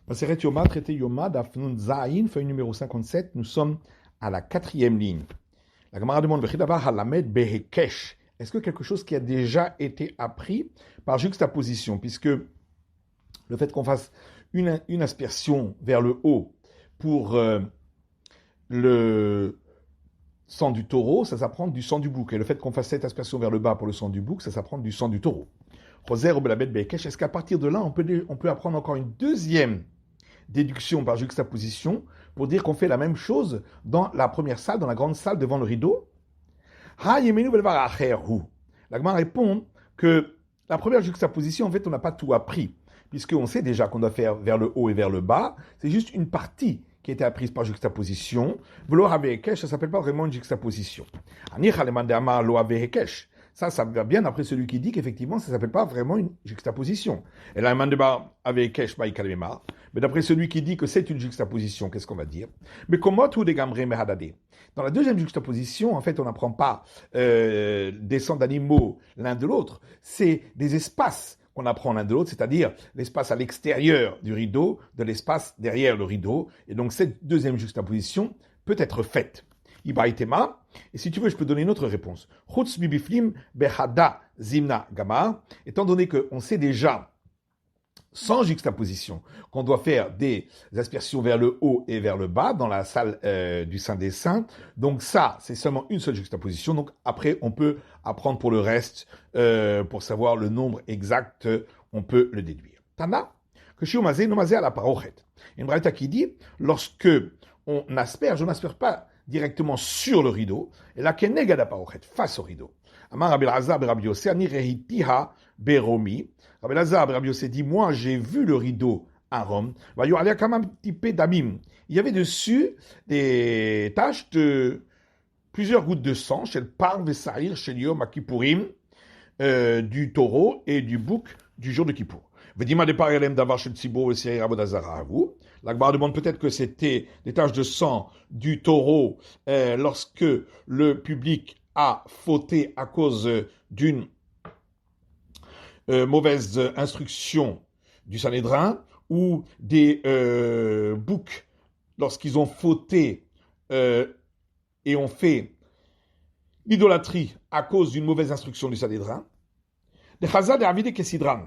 Maseret Yoma, traité Yoma, Dafnun Zayin, feuille numéro 57, nous sommes à la 4e ligne. La Gemara demande, Halamed Behekesh. Est-ce que quelque chose qui a déjà été appris par juxtaposition, puisque le fait qu'on fasse une aspersion vers le haut pour le sang du taureau, ça s'apprend du sang du bouc. Et le fait qu'on fasse cette aspersion vers le bas pour le sang du bouc, ça s'apprend du sang du taureau. Roser ou Belabed Behekesh, est-ce qu'à partir de là, on peut apprendre encore une deuxième déduction par juxtaposition pour dire qu'on fait la même chose dans la première salle, dans la grande salle devant le rideau? La Gemara répond que la première juxtaposition, en fait, on n'a pas tout appris, puisqu'on sait déjà qu'on doit faire vers le haut et vers le bas. C'est juste une partie qui a été apprise par juxtaposition. Ça ne s'appelle pas vraiment une juxtaposition. Ça va bien après celui qui dit qu'effectivement, ça ne s'appelle pas vraiment une juxtaposition. Et là, mais d'après celui qui dit que c'est une juxtaposition, qu'est-ce qu'on va dire? Mais comment tout dégamré mehadadé? Dans la deuxième juxtaposition, en fait, on n'apprend pas des sangs d'animaux l'un de l'autre. C'est des espaces qu'on apprend l'un de l'autre, c'est-à-dire l'espace à l'extérieur du rideau, de l'espace derrière le rideau. Et donc, cette deuxième juxtaposition peut être faite. Ibaïtema, et si tu veux, je peux donner une autre réponse. Chutz bibiflim behada zimna gama, étant donné qu'on sait déjà, sans juxtaposition, qu'on doit faire des aspersions vers le haut et vers le bas dans la salle du Saint des Saints. Donc ça, c'est seulement une seule juxtaposition. Donc après, on peut apprendre pour le reste, pour savoir le nombre exact, on peut le déduire. Tana, que shiomazé nomazé à la parochet. Une braïta qui dit, lorsque on n'asperge pas directement sur le rideau, et la kenegada parochet, face au rideau. Amar Rabbi Elazar Rabbi Yossé ani rehitiha beromi. Rabbi Elazar Rabbi Yossé dit, moi j'ai vu le rideau à Rome. Il y avait dessus des taches de plusieurs gouttes de sang, chez le Par Vesaïr, chez Yom Kippourim, du taureau et du bouc du jour de Kippour. Vedima de parelem d'avar chez Tzibo et Seir Abodazara à vous. L'Akbar demande peut-être que c'était des taches de sang du taureau lorsque le public a fauté à cause d'une mauvaise instruction du Sanhédrin, ou des boucs lorsqu'ils ont fauté et ont fait l'idolâtrie à cause d'une mauvaise instruction du Sanhédrin. De Chazad et Avide Kessidran.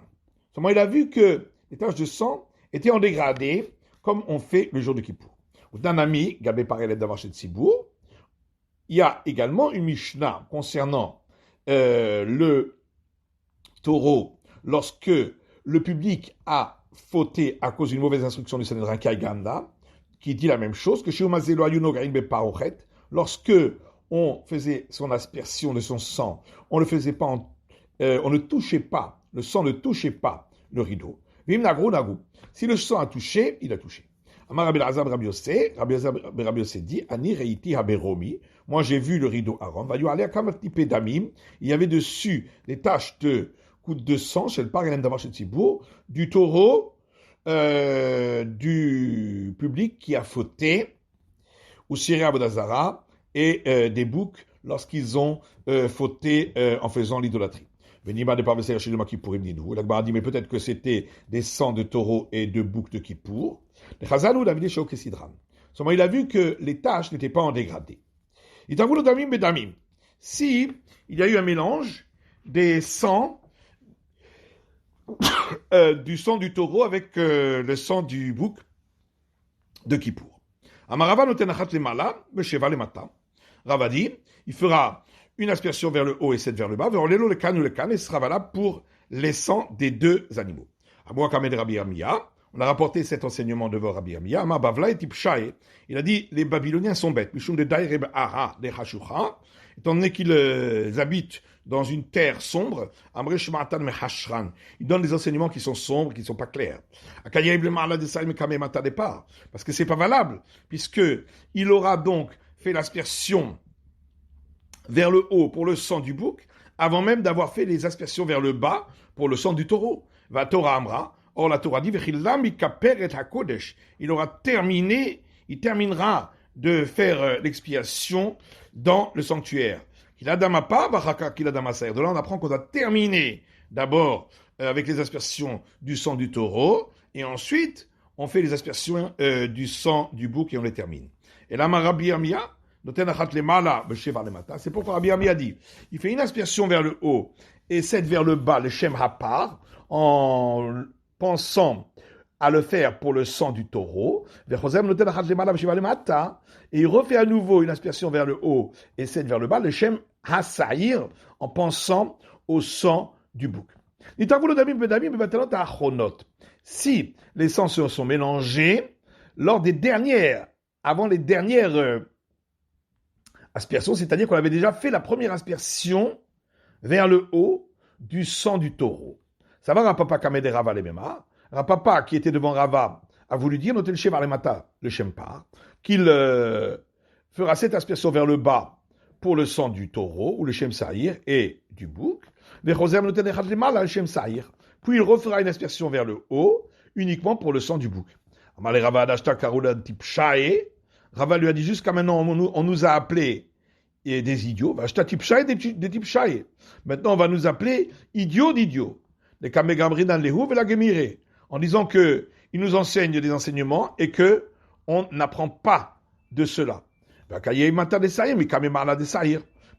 Seulement, il a vu que les taches de sang étaient en dégradé, comme on fait le jour de Kippour. Danami, Gabé Pareled Davar Tsibour. Il y a également une Mishnah concernant le taureau lorsque le public a fauté à cause d'une mauvaise instruction du Sanhédrin Kaiganda, qui dit la même chose que chez Omazelo Ayuno Garin Beparochet, lorsque on faisait son aspersion de son sang, on ne faisait pas, on ne touchait pas, le sang ne touchait pas le rideau. Vim Nagro Nagou. Si le sang a touché, il a touché. Amar Rabbi Elazar Rabbi Yossé dit, Ani Reiti Haberomi, moi j'ai vu le rideau à Rome, il y avait dessus des taches de gouttes de sang, chez le Parelem Davar chez Tzibour, du taureau, du public qui a fauté, ou Siré Abodazara, et des boucs lorsqu'ils ont fauté en faisant l'idolâtrie. Venima de Parveser chez le Makipourim Didou. L'Akbar dit, mais peut-être que c'était des sangs de taureau et de boucs de Kippour. Le Chazalou l'a vu chez Okesidran. Seulement, il a vu que les taches n'étaient pas en dégradé. Il t'a voulu damim bedamim. Si il y a eu un mélange des sangs, du sang du taureau avec le sang du bouc de Kippour. Amarava notenachat le mala, le cheval le matin. Rava dit, il fera une aspersion vers le haut et cette vers le bas, vers l'élo le can ou le can, et ce sera valable pour les sangs des deux animaux. Abou Akamed Rabbi Amiya, on a rapporté cet enseignement de Rabbi Amiya, Amar Bavla et Tipshae, il a dit, les Babyloniens sont bêtes, Mishum de Daireb Aha, de Hashucha, étant donné qu'ils habitent dans une terre sombre, Amre Shmatan me Hashran, ils donnent des enseignements qui sont sombres, qui ne sont pas clairs. Akayeb le Ma'ala de Saïm Kamemata départ, parce que c'est pas valable, puisque il aura donc fait l'aspersion vers le haut pour le sang du bouc, avant même d'avoir fait les aspersions vers le bas pour le sang du taureau. Va Torah Amra, or la Torah dit, il aura terminé, il terminera de faire l'expiation dans le sanctuaire. De là, on apprend qu'on doit terminer d'abord avec les aspersions du sang du taureau, et ensuite, on fait les aspersions du sang du bouc et on les termine. Et là, Rabbi Amia, c'est pourquoi Rabbi Amia dit, il fait une aspersion vers le haut et 7 vers le bas, le Shem Hapar, en pensant à le faire pour le sang du taureau, et il refait à nouveau une aspersion vers le haut et 7 vers le bas, le Shem Hasaïr, en pensant au sang du bouc. Si les sangs se sont mélangés lors des dernières, avant les dernières aspersions, c'est-à-dire qu'on avait déjà fait la première aspersion vers le haut du sang du taureau. Ça va, Rapapa Kamed et Rava Lemema. Rapapa, qui était devant Rava, a voulu dire, noter le Shev Alemata, le Shempar, qu'il fera cette aspersion vers le bas pour le sang du taureau, ou le Shem Sahir, et du bouc. Puis il refera une aspersion vers le haut, uniquement pour le sang du bouc. Rava lui a dit, jusqu'à maintenant, on nous a appelés des idiots. Maintenant, on va nous appeler idiots d'idiots. En disant qu'ils nous enseignent des enseignements et qu'on n'apprend pas de cela.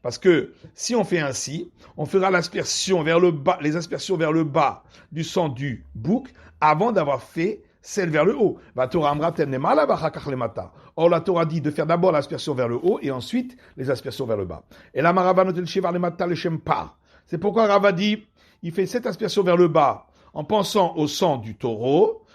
Parce que si on fait ainsi, on fera l'aspersion vers le bas, les aspersions vers le bas du sang du bouc avant d'avoir fait celle vers le haut. Or, la Torah dit de faire d'abord l'aspersion vers le haut et ensuite les aspersions vers le bas. Et là, c'est pourquoi Rava dit, il fait cette aspersion vers le bas en pensant au sang du taureau.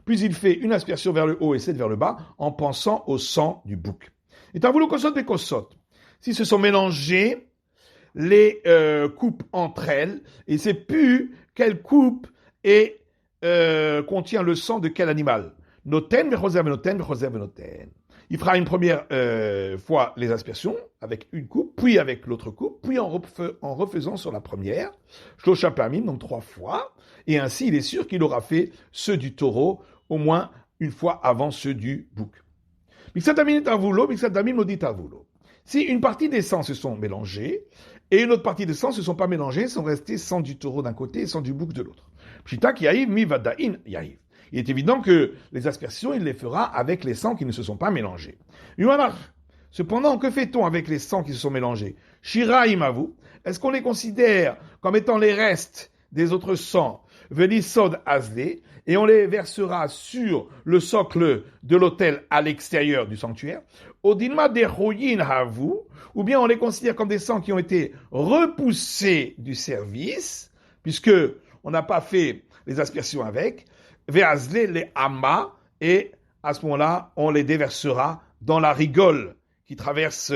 Puis il fait une aspersion vers le haut et 7 vers le bas en pensant au sang du bouc. Et t'as voulu kosot des kosot. Si se sont mélangés les coupes entre elles, et c'est plus quelle coupe et contient le sang de quel animal. Noten, noten. Il fera une première fois les aspersions avec une coupe, puis avec l'autre coupe, puis en refaisant sur la première, Shlosha Pamim, donc 3 fois, et ainsi il est sûr qu'il aura fait ceux du taureau au moins une fois avant ceux du bouc. Si une partie des sangs se sont mélangés, et une autre partie des sangs ne se sont pas mélangés, sont restés sang du taureau d'un côté et sang du bouc de l'autre. Pshita ki yahiv mi vada'in yahiv. Il est évident que les aspersions, il les fera avec les sangs qui ne se sont pas mélangés. Cependant, que fait-on avec les sangs qui se sont mélangés? Shira imavu, est-ce qu'on les considère comme étant les restes des autres sangs, venisod azle, et on les versera sur le socle de l'autel à l'extérieur du sanctuaire? Odinma dechoyin havu, ou bien on les considère comme des sangs qui ont été repoussés du service, puisque on n'a pas fait les aspersions avec, veazle les ama, et à ce moment-là, on les déversera dans la rigole qui traverse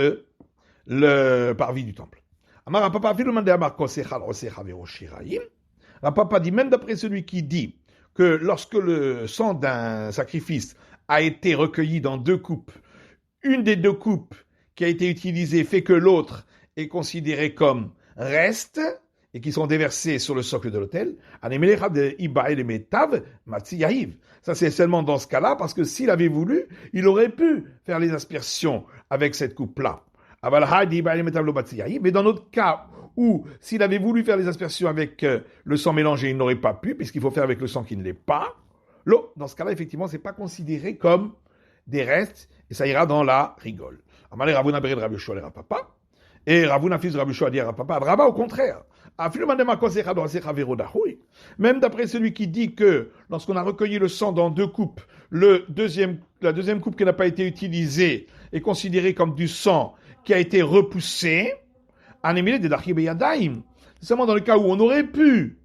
le parvis du temple. Rapapa dit, même d'après celui qui dit que lorsque le sang d'un sacrifice a été recueilli dans 2 coupes, une des 2 coupes qui a été utilisée fait que l'autre est considérée comme reste et qui sont déversés sur le socle de l'autel, ça c'est seulement dans ce cas-là, parce que s'il avait voulu, il aurait pu faire les aspersions avec cette coupe-là. Mais dans notre cas où s'il avait voulu faire les aspersions avec le sang mélangé, il n'aurait pas pu, puisqu'il faut faire avec le sang qui ne l'est pas. Dans ce cas-là, effectivement, c'est pas considéré comme des restes, et ça ira dans la rigole. Et Ravuna, fils de Rabbi Yoshua, dit à Rapapa, Rava, au contraire. Même d'après celui qui dit que lorsqu'on a recueilli le sang dans 2 coupes, la deuxième coupe qui n'a pas été utilisée est considérée comme du sang qui a été repoussé. C'est seulement dans le cas où on aurait pu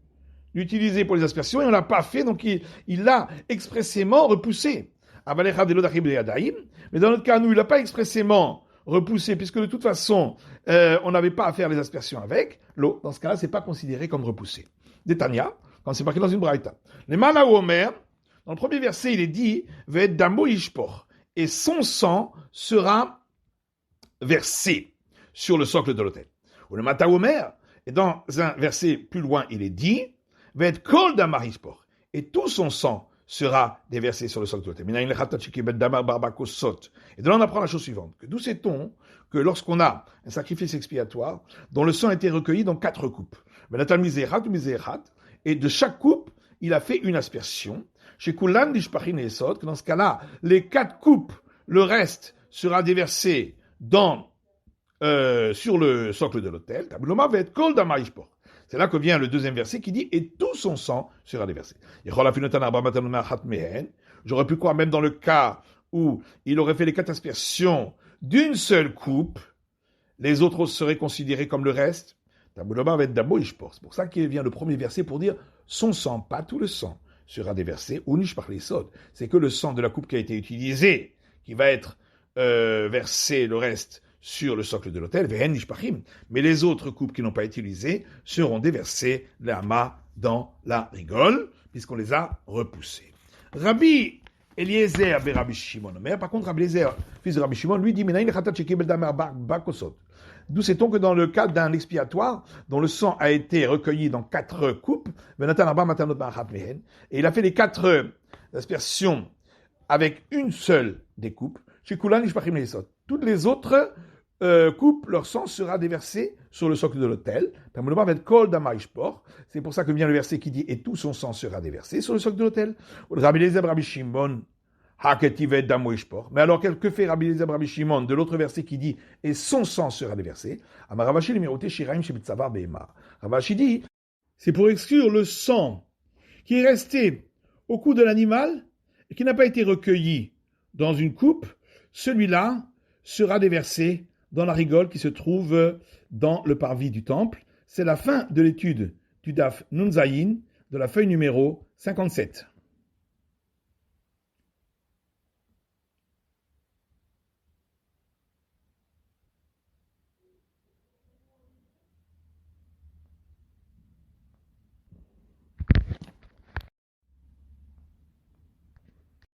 l'utiliser pour les aspersions et on ne l'a pas fait, donc il l'a expressément repoussé. Mais dans notre cas, nous, il n'a pas expressément repoussé, puisque de toute façon, on n'avait pas à faire les aspersions avec. Dans ce cas-là, c'est pas considéré comme repoussé. Détania, quand c'est marqué dans une braïta. Les Mala Omer, dans le premier verset, il est dit, Ve'et damo ishpor, et son sang sera versé sur le socle de l'autel. Ou le Mata Omer, et dans un verset plus loin, il est dit, Ve'et kol damar ishpor, et tout son sang sera déversé sur le socle de l'autel. Et de là, on apprend la chose suivante. D'où sait-on que lorsqu'on a un sacrifice expiatoire, dont le sang a été recueilli dans 4 coupes, et de chaque coupe, il a fait une aspersion. Chez Kulan Dishpachin et Sod, que dans ce cas-là, les 4 coupes, le reste sera déversé sur le socle de l'autel. Tabuloma va être kol damaishpor. C'est là que vient le deuxième verset qui dit « Et tout son sang sera déversé ». J'aurais pu croire, même dans le cas où il aurait fait les 4 aspersions d'une seule coupe, les autres seraient considérés comme le reste. C'est pour ça qu'il vient le premier verset pour dire « Son sang, pas tout le sang, sera déversé. » C'est que le sang de la coupe qui a été utilisée, qui va être versé le reste sur le socle de l'autel, mais les autres coupes qui n'ont pas été utilisées seront déversées dans la rigole, puisqu'on les a repoussées. Rabbi Eliezer et Rabbi Shimon Omer, par contre, Rabbi Eliezer, fils de Rabbi Shimon, lui dit, d'où sait-on que dans le cas d'un expiatoire, dont le sang a été recueilli dans 4 coupes, et il a fait les 4 aspersions avec une seule des coupes, toutes les autres coupes, leur sang sera déversé sur le socle de l'autel. C'est pour ça que vient le verset qui dit « Et tout son sang sera déversé sur le socle de l'autel. » Mais alors, que fait Rabbi Eliezer Rabbi Shimon de l'autre verset qui dit « Et son sang sera déversé » Ravashi dit « C'est pour exclure le sang qui est resté au cou de l'animal et qui n'a pas été recueilli dans une coupe. Celui-là sera déversé dans la rigole qui se trouve dans le parvis du temple. » C'est la fin de l'étude du Daf Nunzayin de la feuille numéro 57.